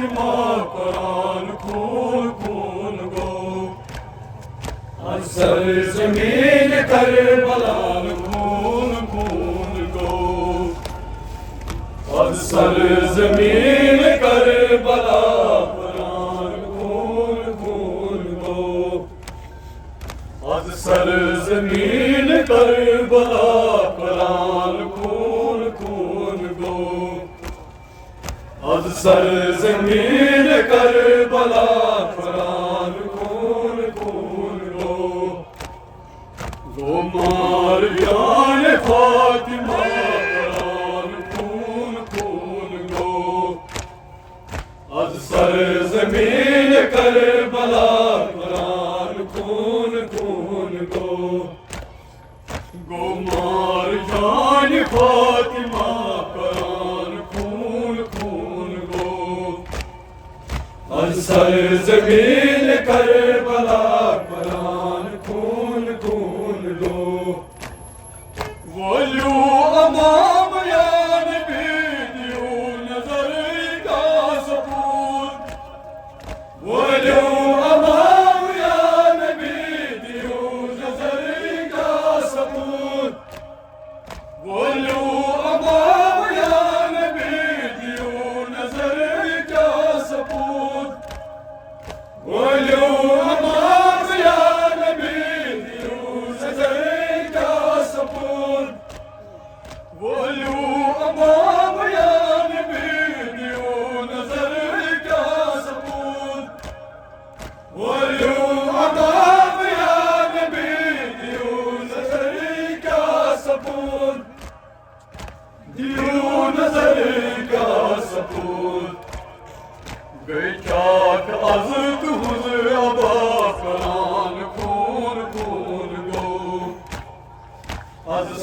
फातिमा कुरान खून खून गो। सरजमीन करबला खून खून गो। सरजमीन करबला कुरान खून खून गो। सरजमीन करबला कुरान खून खून गो। सरजमीन करबला कुरान खून खून गो। मार जान फातिमा कुरान खून खून गो। सरजमीन करबला कुरान खून खून गो। मार जान फातिमा कुरान खून खून गो। सरजमीन करबला कुरान खून खून गो। वलू अमाम या नबी दियो नजर का सबूत। वलू अमाम या नबी दियो नजर का सबूत। वलू अमाम या नबी दियो नजर का सबूत। वलू अमाम या नबी दियो नजर का सबूत। वलू अमाम या नबी दियो नजर का सबूत। वलू अमाम या नबी दियो नजर का सबूत। दियो नजर का सबूत। गई चाक अज तुझ अबा कुरान खून खून गो।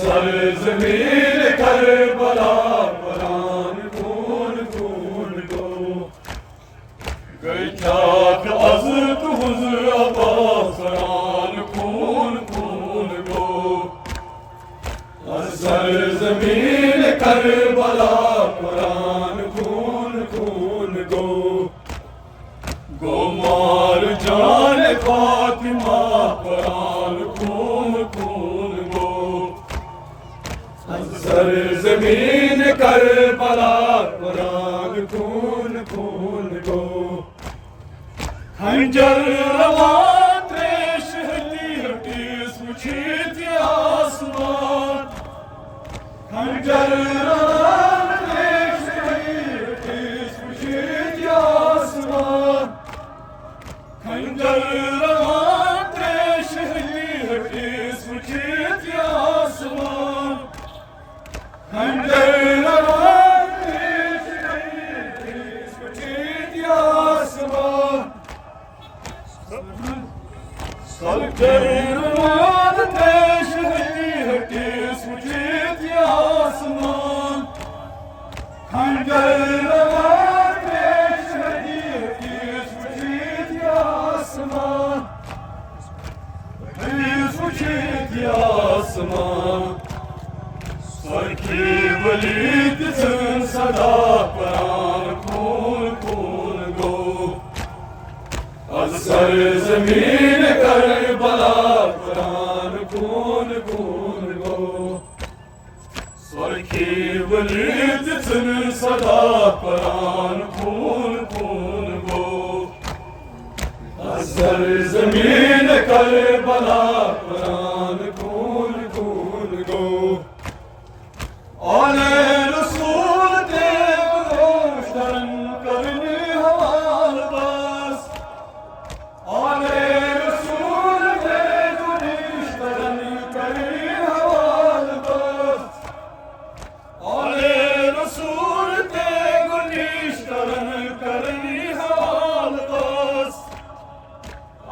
सरजमीन करबला कुरान खून खून गो। गई चाक अज तुझ अबा कुरान खून खून गो। सरजमीन करबला कुरान खून खून गो। मार जान फातिमा कुरान खून खून गो। सरजमीन करबला कुरान खून खून गो। खंजर रवां त्रेश हटी हटी सुछीत आसमान। खंजर रवां त्रेश हटी हटी सुछीत आसमान। खंजर रवां त्रेश हटी हटी सुछीत आसमान। खंजर रवां त्रेश हटी हटी सुछीत आसमान। खंजर रवां त्रेश हटी हटी सुछीत आसमान। खंजर रवां त्रेश हटी हटी सुछीत आसमान। सुछीत आसमान। सरकी वलीद सुन सदा कुरान खून खून गो। सरजमीन करबला कुरान खून खून गो। सरकी वलीद सुन सदा कुरान खून खून गो। सरजमीन करबला कुरान खून खून गो। औले रसूल दे रोशन करने हवाल बस। औले रसूल दे रोशन करने हवाल बस। औले रसूल दे रोशन करने हवाल बस।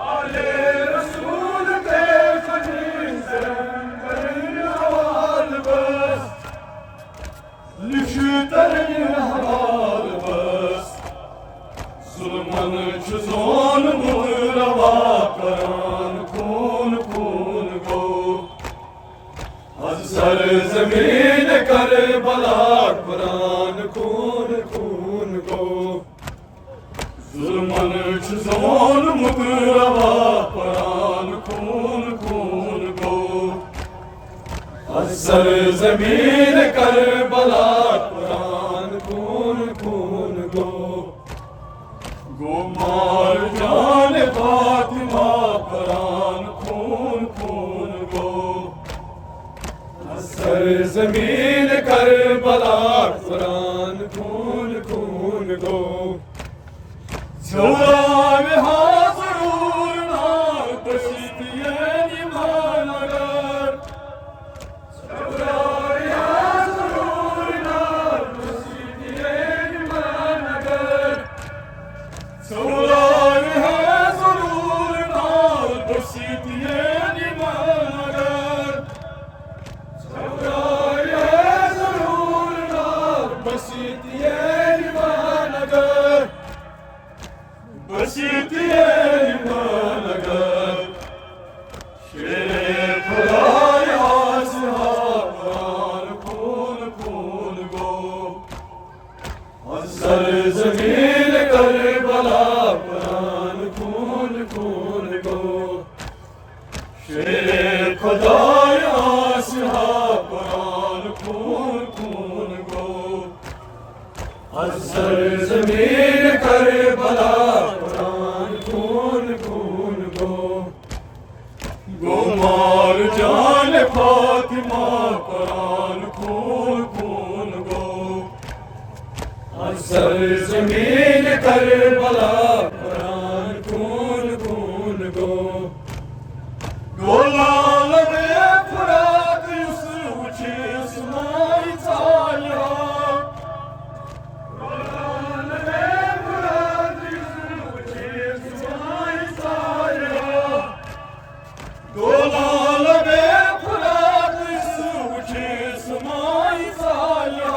औले रसूल दे रोशन करने हवाल बस। लिखतरन हवाल बस। जुल्मन चुजोन मुरवा कुरान खून खून गो। सरजमीन करबला कुरान खून खून गो। जमीन करबला कुरान खून खून गो मार जान फातिमा कुरान खून खून गो सर जमीन करबला कुरान खून खून गो Çağlar hazır uğruna taşıdıyan imanlar Çağlar hazır uğruna taşıdıyan imanlar Çağlar hazır uğruna taşıdıyan imanlar Çağlar hazır uğruna taşıdıyan imanlar बसीतिए ईमान अगर शेर खुदाई आसिहा कुरान खून खून गो असर जमीन करबला कुरान खून खून गो शेर खुदाई आसिहा कुरान खून खून गो असर जमीन करबला गोमार जान फातिमा कुरान खून खून गो असर जमीन करबला कुरान खून खून गो गोलाल में फुरात यूसुफ जिस्माई चाया गोलाल में फुरात यूसुफ जिस्माई चाया गोलाल बे फुरात सूझे समाई साया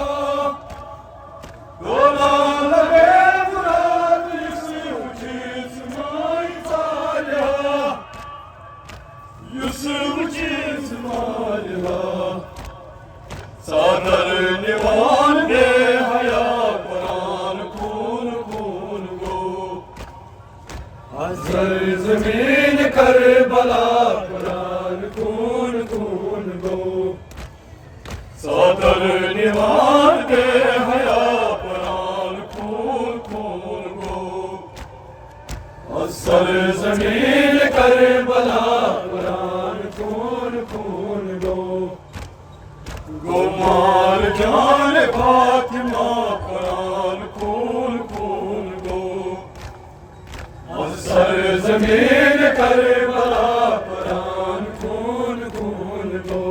गोलाल बे फुरात सूझे समाई साया यूसुफ जिस्माया सादर निवान दे हया कुरान खून खून गो असर जमीन करबला कुरान खून खून गो सादर निवान दे हया कुरान खून खून गो असर जमीन करबला कुरान खून खून गो गोमार जान फातिमा कुरान खून खून गो असर जमीन करबला कुरान खून खून गो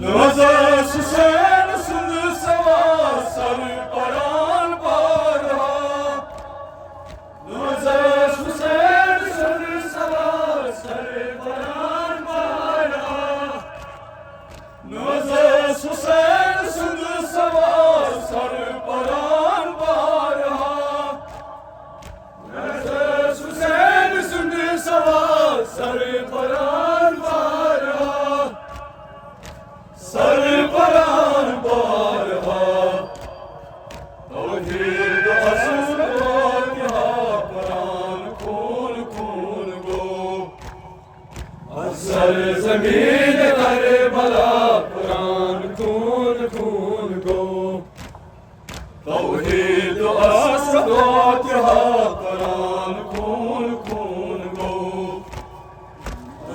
नजर हुसैन सुंद सवार सर परान बारहा नजर हुसैन सुंद सवार सर परान बारहा नजर हुसैन सुंद सवार सर परान बारहा हुसैन सुंद सवार सर परान बारहा सर परान बारहा तौहीद असर फातिहा कुरान खून खून गो असर जमीन करबला कुरान खून खून गो तौहीद असर फातिहा कुरान खून खून गो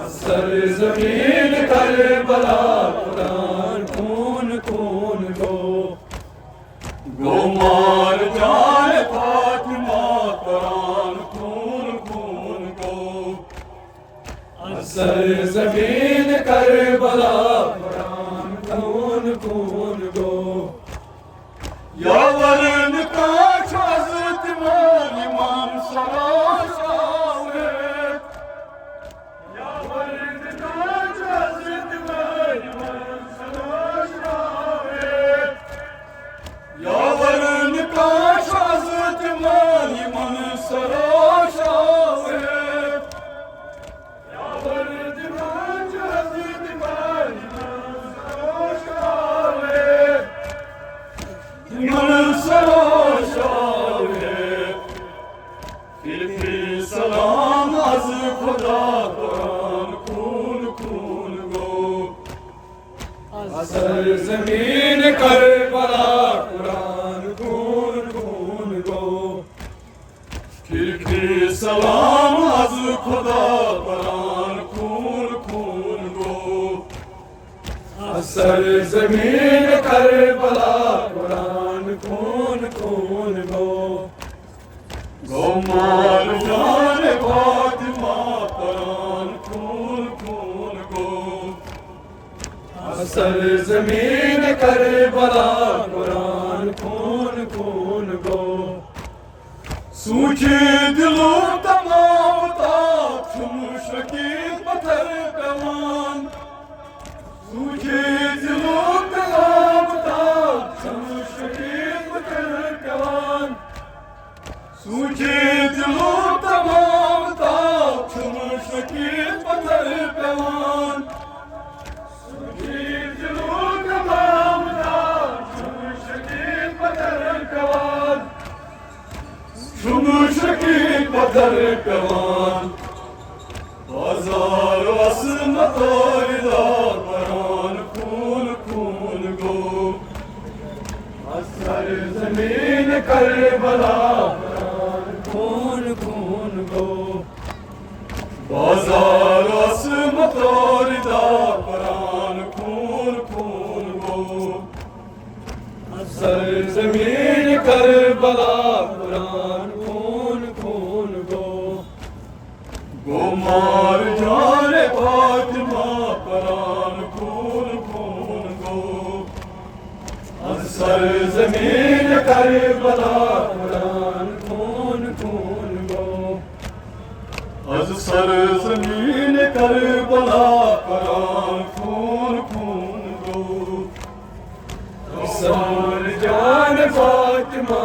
असर जमीन करबला कुरान खून खून गो गोमार जान फातिमा कुरान खून खून गो असर जमीन करबला कुरान खून खून गो यावरन का हज़रत इमाम सराशावे यावरन का हज़रत इमाम सराशावे यावरन का हज़रत इमाम सराशावे यावरन का हज़रत इमाम सराशावे फिर सलाम az खुदा कुरान खून खून गो ज़मीन करबला कुरान खून खून गो खिलखिल सलाम az खुदा कुरान खून खून गो असर ज़मीन करबला कुरान खून खून गो मार जान फातिमा कुरान खून खून गो असर ज़मीन करबला कुरान खून खून गो सूखे दिलों तमाम ताप मुशरकी पत्थर कमान सूखे दिलों तमाम ताप मुशरकी पत्थर कमान सूखे दिलों तमाम ताप मुशरकी पत्थर कमान सूखे दिलों तमाम ताप मुशरकी पत्थर कमान मुशरकी पत्थर कमान बाजार असमत रिदार कुरान खून खून गो असर ज़मीन करबला कुरान खून खून गो बाजार असमत रिदार कुरान खून खून गो असर ज़मीन करबला कुरान खून खून गो मार जाने फातिमा कुरान खून खून गो असर ज़मीन करबला कुरान खून खून गो असर ज़मीन करबला कुरान खून खून गो असर जाने फातिमा